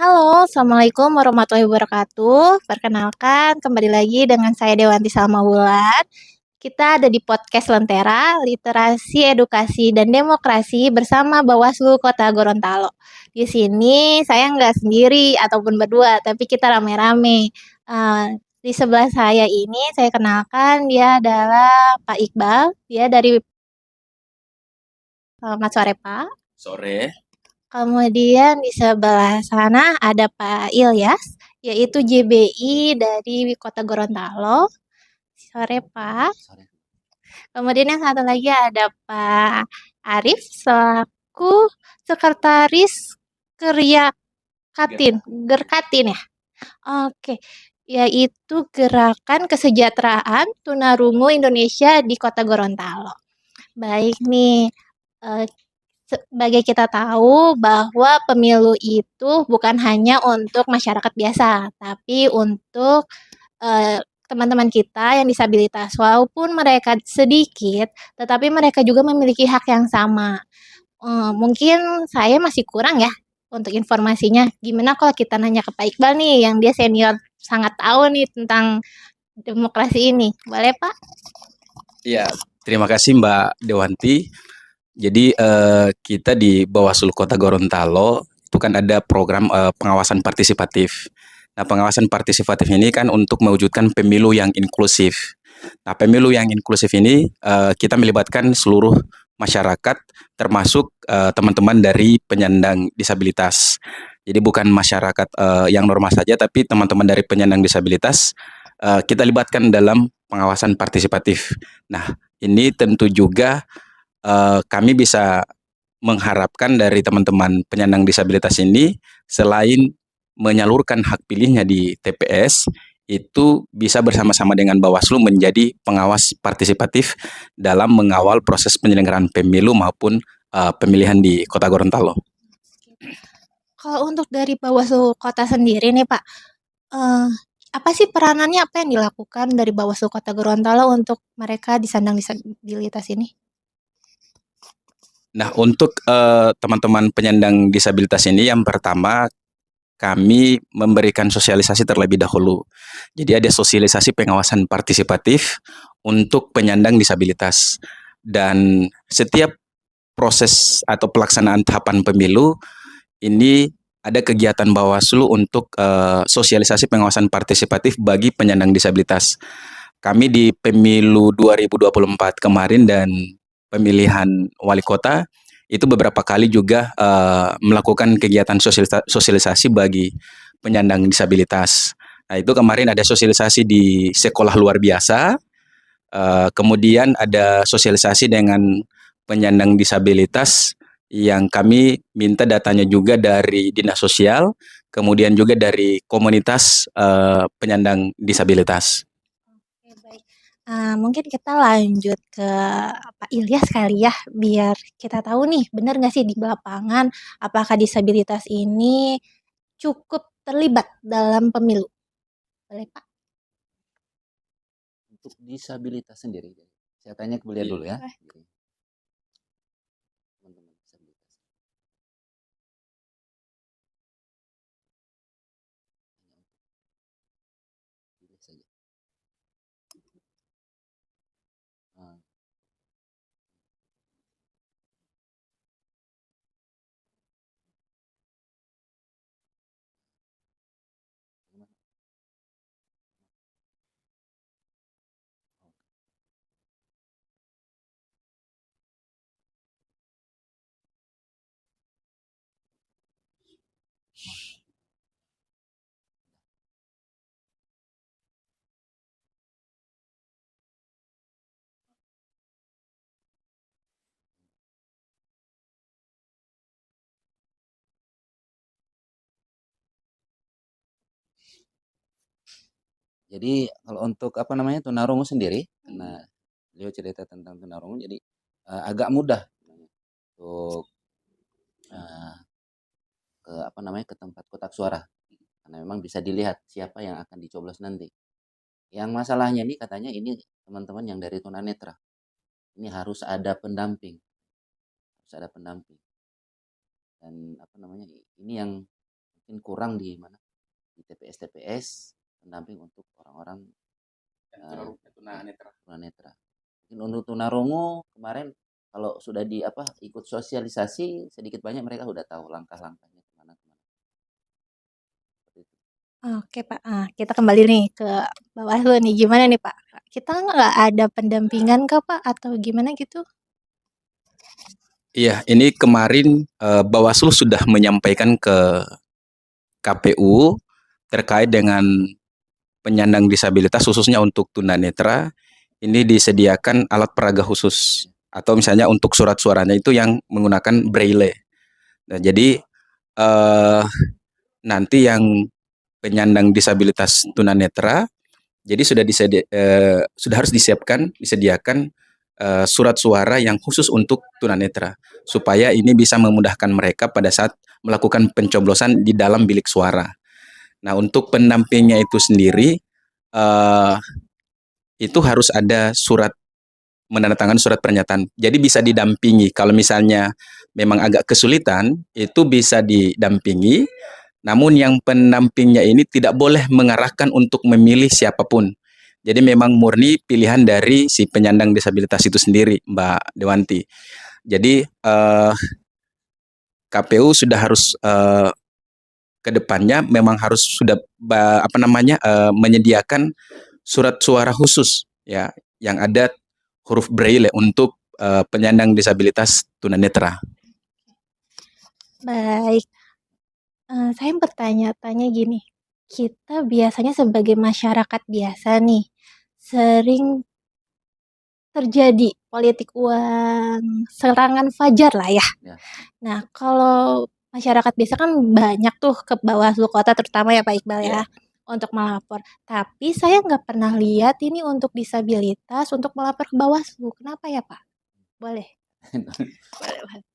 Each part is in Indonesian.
Halo, Assalamualaikum warahmatullahi wabarakatuh. Perkenalkan, kembali lagi dengan saya Dewanti Salma Wulan. Kita ada di podcast Lentera, Literasi, Edukasi, dan Demokrasi bersama Bawaslu Kota Gorontalo. Di sini saya nggak sendiri ataupun berdua, tapi kita rame-rame. Di sebelah saya ini saya kenalkan dia adalah Pak Iqbal. Dia dari Selamat sore Pak. Sore. Kemudian di sebelah sana ada Pak Ilyas, yaitu JBI dari Kota Gorontalo. Sore Pak. Sore. Kemudian yang satu lagi ada Pak Arif selaku Sekretaris Kerja Gerkatin ya. Oke, yaitu Gerakan Kesejahteraan Tunarungu Indonesia di Kota Gorontalo. Baik nih, eh, sebagai kita tahu bahwa pemilu itu bukan hanya untuk masyarakat biasa, tapi untuk teman-teman kita yang disabilitas. Walaupun mereka sedikit, tetapi mereka juga memiliki hak yang sama. Mungkin saya masih kurang ya untuk informasinya. Gimana kalau kita nanya ke Pak Iqbal nih, yang dia senior sangat tahu nih tentang demokrasi ini. Boleh Pak? Ya, terima kasih Mbak Dewanti. Jadi kita di Bawaslu Kota Gorontalo itu kan ada program pengawasan partisipatif. Nah, pengawasan partisipatif ini kan untuk mewujudkan pemilu yang inklusif. Nah, pemilu yang inklusif ini kita melibatkan seluruh masyarakat termasuk teman-teman dari penyandang disabilitas. Jadi bukan masyarakat yang normal saja, tapi teman-teman dari penyandang disabilitas kita libatkan dalam pengawasan partisipatif. Nah, ini tentu juga kami bisa mengharapkan dari teman-teman penyandang disabilitas ini selain menyalurkan hak pilihnya di TPS, itu bisa bersama-sama dengan Bawaslu menjadi pengawas partisipatif dalam mengawal proses penyelenggaraan pemilu maupun pemilihan di Kota Gorontalo. Kalau untuk dari Bawaslu Kota sendiri nih Pak, eh, apa sih peranannya, apa yang dilakukan dari Bawaslu Kota Gorontalo untuk mereka disandang disabilitas ini? Nah, untuk teman-teman penyandang disabilitas ini, yang pertama kami memberikan sosialisasi terlebih dahulu. Jadi ada sosialisasi pengawasan partisipatif untuk penyandang disabilitas. Dan setiap proses atau pelaksanaan tahapan pemilu ini ada kegiatan Bawaslu untuk sosialisasi pengawasan partisipatif bagi penyandang disabilitas. Kami di pemilu 2024 kemarin dan pemilihan wali kota itu beberapa kali juga melakukan kegiatan sosialisasi bagi penyandang disabilitas. Nah, itu kemarin ada sosialisasi di sekolah luar biasa, kemudian ada sosialisasi dengan penyandang disabilitas yang kami minta datanya juga dari Dinas Sosial, kemudian juga dari komunitas penyandang disabilitas. Oke, baik. Mungkin kita lanjut ke Pak Ilyas kali ya, biar kita tahu nih, benar nggak sih di lapangan, apakah disabilitas ini cukup terlibat dalam pemilu? Boleh Pak? Untuk disabilitas sendiri, saya tanya ke beliau dulu ya. Boleh. Teman-teman disabilitas. Pilih saja. Nah, gimana? Jadi kalau untuk apa namanya tunarungu sendiri, karena beliau cerita tentang tunarungu, jadi agak mudah untuk uh, ke apa namanya ke tempat kotak suara, karena memang bisa dilihat siapa yang akan dicoblos nanti. Yang masalahnya ini katanya ini teman-teman yang dari tunanetra, ini harus ada pendamping, harus ada pendamping. Dan apa namanya ini yang mungkin kurang di mana di TPS pendamping untuk orang-orang tunanetra. Mungkin untuk tunarungu kemarin kalau sudah ikut sosialisasi sedikit banyak mereka sudah tahu langkah-langkahnya kemana. Seperti itu. Oke Pak, kita kembali nih ke Bawaslu nih, gimana nih Pak? Kita nggak ada pendampingan kah Pak atau gimana gitu? Iya, ini kemarin Bawaslu sudah menyampaikan ke KPU terkait dengan penyandang disabilitas khususnya untuk tunanetra ini disediakan alat peraga khusus atau misalnya untuk surat suaranya itu yang menggunakan braille. Nah, jadi nanti yang penyandang disabilitas tunanetra jadi sudah harus disediakan surat suara yang khusus untuk tunanetra supaya ini bisa memudahkan mereka pada saat melakukan pencoblosan di dalam bilik suara. Nah, untuk pendampingnya itu sendiri itu harus ada menandatangani surat pernyataan. Jadi bisa didampingi. Kalau misalnya memang agak kesulitan, itu bisa didampingi. Namun yang pendampingnya ini tidak boleh mengarahkan untuk memilih siapapun. Jadi memang murni pilihan dari si penyandang disabilitas itu sendiri, Mbak Dewanti. Jadi KPU sudah harus ke depannya memang harus sudah menyediakan surat suara khusus ya yang ada huruf braille untuk penyandang disabilitas tunanetra. Baik, saya bertanya-tanya gini, kita biasanya sebagai masyarakat biasa nih, sering terjadi politik uang, serangan fajar lah ya. Ya. Nah, kalau masyarakat biasa kan banyak tuh ke Bawaslu Kota terutama ya Pak Iqbal ya, untuk melapor. Tapi saya nggak pernah lihat ini untuk disabilitas untuk melapor ke Bawaslu. Kenapa ya Pak? Boleh. Boleh.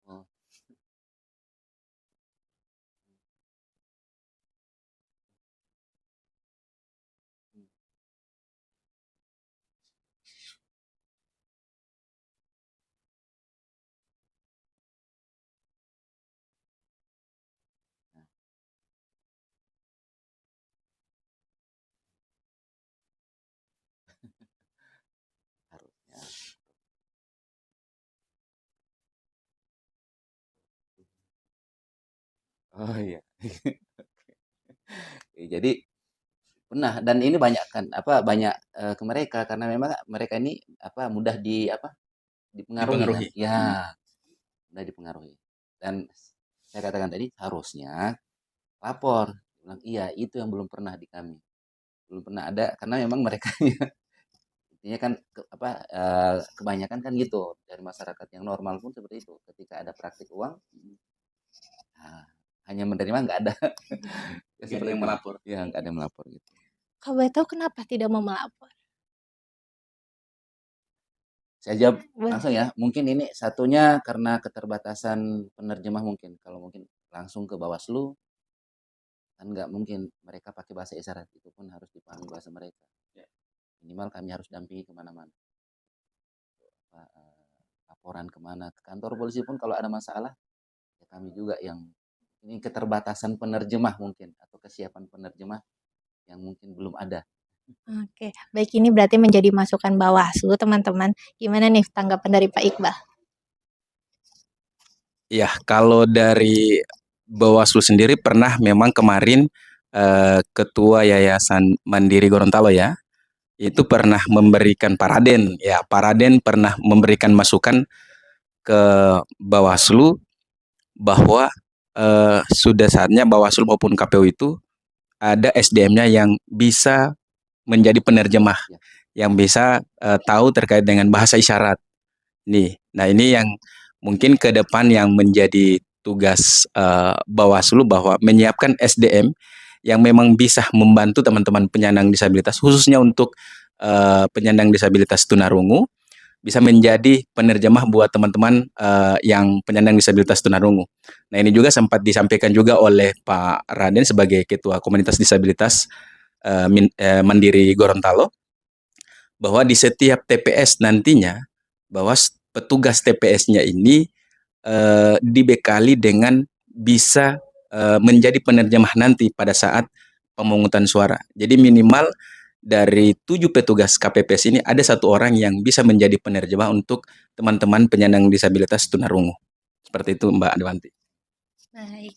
Oh. Harusnya. Oh iya. Jadi pernah dan ini banyak kan ke mereka karena memang mereka ini mudah dipengaruhi. Ya, mudah dipengaruhi. Dan saya katakan tadi harusnya lapor. Bilang iya itu yang belum pernah di kami. Belum pernah ada karena memang mereka intinya kan kebanyakan kan gitu dari masyarakat yang normal pun seperti itu. Ketika ada praktik uang hanya menerima nggak ada. Nggak ada yang melapor. Ya, nggak ada yang melapor gitu. Kalau boleh tahu kenapa tidak mau melapor? Saya jawab langsung ya. Mungkin ini satunya karena keterbatasan penerjemah mungkin. Kalau mungkin langsung ke Bawaslu kan nggak mungkin mereka pakai bahasa isyarat, itu pun harus dipahami bahasa mereka. Minimal kami harus dampingi kemana-mana. Laporan kemana, ke kantor polisi pun kalau ada masalah, ya kami juga yang ini keterbatasan penerjemah mungkin atau kesiapan penerjemah yang mungkin belum ada. Oke, baik ini berarti menjadi masukan Bawaslu teman-teman. Gimana nih tanggapan dari Pak Iqbal? Ya, kalau dari Bawaslu sendiri pernah memang kemarin Ketua Yayasan Mandiri Gorontalo ya, itu pernah memberikan Paraden pernah memberikan masukan ke Bawaslu bahwa sudah saatnya Bawaslu maupun KPU itu ada SDM-nya yang bisa menjadi penerjemah, yang bisa tahu terkait dengan bahasa isyarat. Nah ini yang mungkin ke depan yang menjadi tugas Bawaslu bahwa menyiapkan SDM yang memang bisa membantu teman-teman penyandang disabilitas khususnya untuk penyandang disabilitas tunarungu bisa menjadi penerjemah buat teman-teman yang penyandang disabilitas tunarungu. Nah, ini juga sempat disampaikan juga oleh Pak Raden sebagai Ketua Komunitas Disabilitas Mandiri Gorontalo, bahwa di setiap TPS nantinya, bahwa petugas TPS-nya ini dibekali dengan bisa menjadi penerjemah nanti pada saat pemungutan suara. Jadi minimal dari 7 petugas KPPS ini ada 1 orang yang bisa menjadi penerjemah untuk teman-teman penyandang disabilitas tunarungu. Seperti itu Mbak Dewanti. Baik.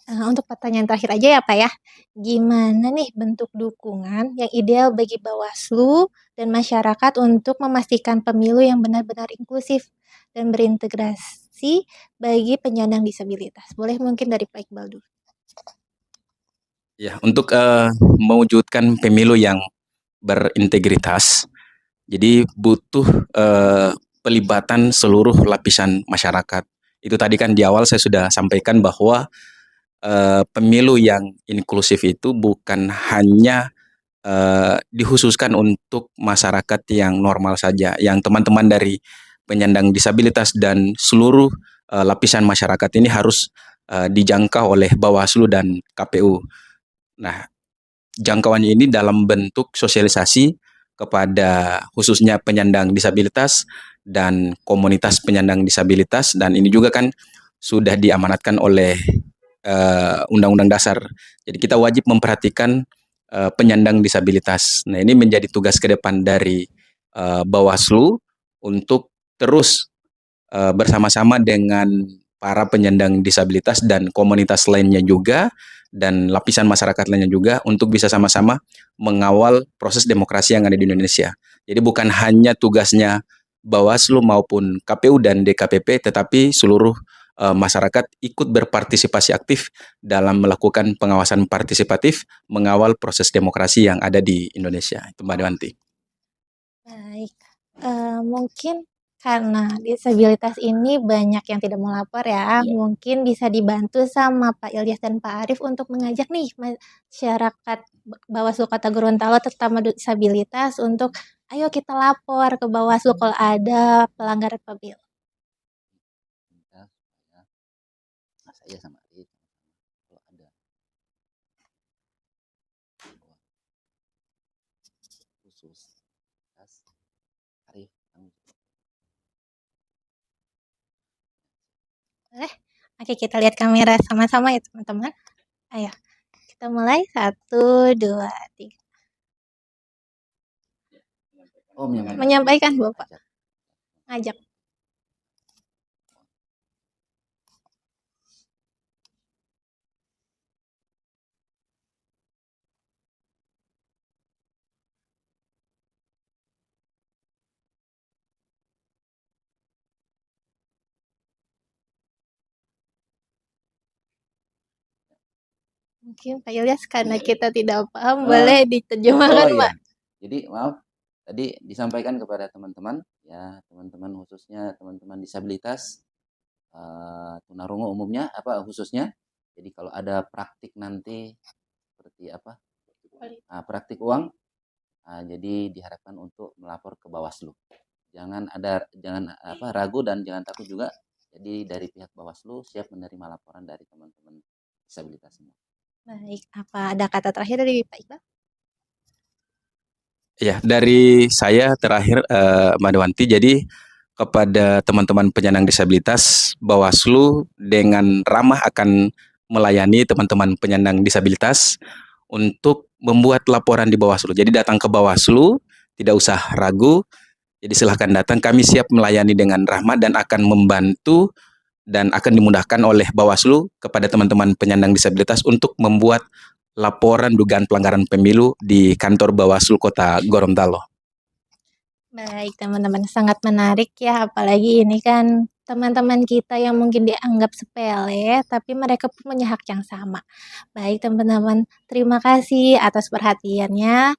Untuk pertanyaan terakhir aja ya Pak ya. Gimana nih bentuk dukungan yang ideal bagi Bawaslu dan masyarakat untuk memastikan pemilu yang benar-benar inklusif dan berintegrasi bagi penyandang disabilitas? Boleh mungkin dari Pak Iqbal dulu. Ya, untuk mewujudkan pemilu yang berintegritas, jadi butuh pelibatan seluruh lapisan masyarakat. Itu tadi kan di awal saya sudah sampaikan bahwa pemilu yang inklusif itu bukan hanya dikhususkan untuk masyarakat yang normal saja, yang teman-teman dari penyandang disabilitas dan seluruh lapisan masyarakat ini harus dijangkau oleh Bawaslu dan KPU. Nah, jangkauannya ini dalam bentuk sosialisasi kepada khususnya penyandang disabilitas dan komunitas penyandang disabilitas, dan ini juga kan sudah diamanatkan oleh Undang-Undang Dasar. Jadi kita wajib memperhatikan penyandang disabilitas. Nah, ini menjadi tugas ke depan dari Bawaslu untuk terus bersama-sama dengan para penyandang disabilitas dan komunitas lainnya juga, dan lapisan masyarakat lainnya juga, untuk bisa sama-sama mengawal proses demokrasi yang ada di Indonesia. Jadi bukan hanya tugasnya Bawaslu maupun KPU dan DKPP, tetapi seluruh masyarakat ikut berpartisipasi aktif dalam melakukan pengawasan partisipatif, mengawal proses demokrasi yang ada di Indonesia. Itu Mbak Dewanti. Baik. Mungkin karena disabilitas ini banyak yang tidak mau lapor ya, Iya. mungkin bisa dibantu sama Pak Ilyas dan Pak Arief untuk mengajak nih masyarakat Bawaslu Kota Gorontalo terutama disabilitas untuk ayo kita lapor ke Bawaslu kalau ada pelanggaran pemilu. Minta supaya saya sama Arif kalau ada khusus Arif kamu Boleh? Oke, kita lihat kamera sama-sama ya teman-teman. Ayo, kita mulai 1, 2, 3. Menyampaikan Bapak. Ngajak. Mungkin Pak Ilyas karena kita tidak paham boleh diterjemahkan Pak. Jadi maaf tadi disampaikan kepada teman-teman ya, teman-teman khususnya teman-teman disabilitas tunarungu umumnya khususnya. Jadi kalau ada praktik nanti seperti praktik uang, jadi diharapkan untuk melapor ke Bawaslu. Jangan ragu dan jangan takut juga. Jadi dari pihak Bawaslu siap menerima laporan dari teman-teman disabilitas semua. Baik, apa ada kata terakhir dari Pak Iqbal? Ya, dari saya terakhir Mbak Dewanti, jadi kepada teman-teman penyandang disabilitas, Bawaslu dengan ramah akan melayani teman-teman penyandang disabilitas untuk membuat laporan di Bawaslu. Jadi datang ke Bawaslu, tidak usah ragu, jadi silahkan datang, kami siap melayani dengan rahmat dan akan membantu dan akan dimudahkan oleh Bawaslu kepada teman-teman penyandang disabilitas untuk membuat laporan dugaan pelanggaran pemilu di kantor Bawaslu Kota Gorontalo. Baik teman-teman, sangat menarik ya, apalagi ini kan teman-teman kita yang mungkin dianggap sepele, tapi mereka pun punya hak yang sama. Baik teman-teman, terima kasih atas perhatiannya.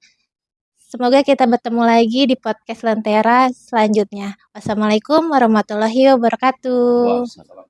Semoga kita bertemu lagi di podcast Lentera selanjutnya. Wassalamualaikum warahmatullahi wabarakatuh.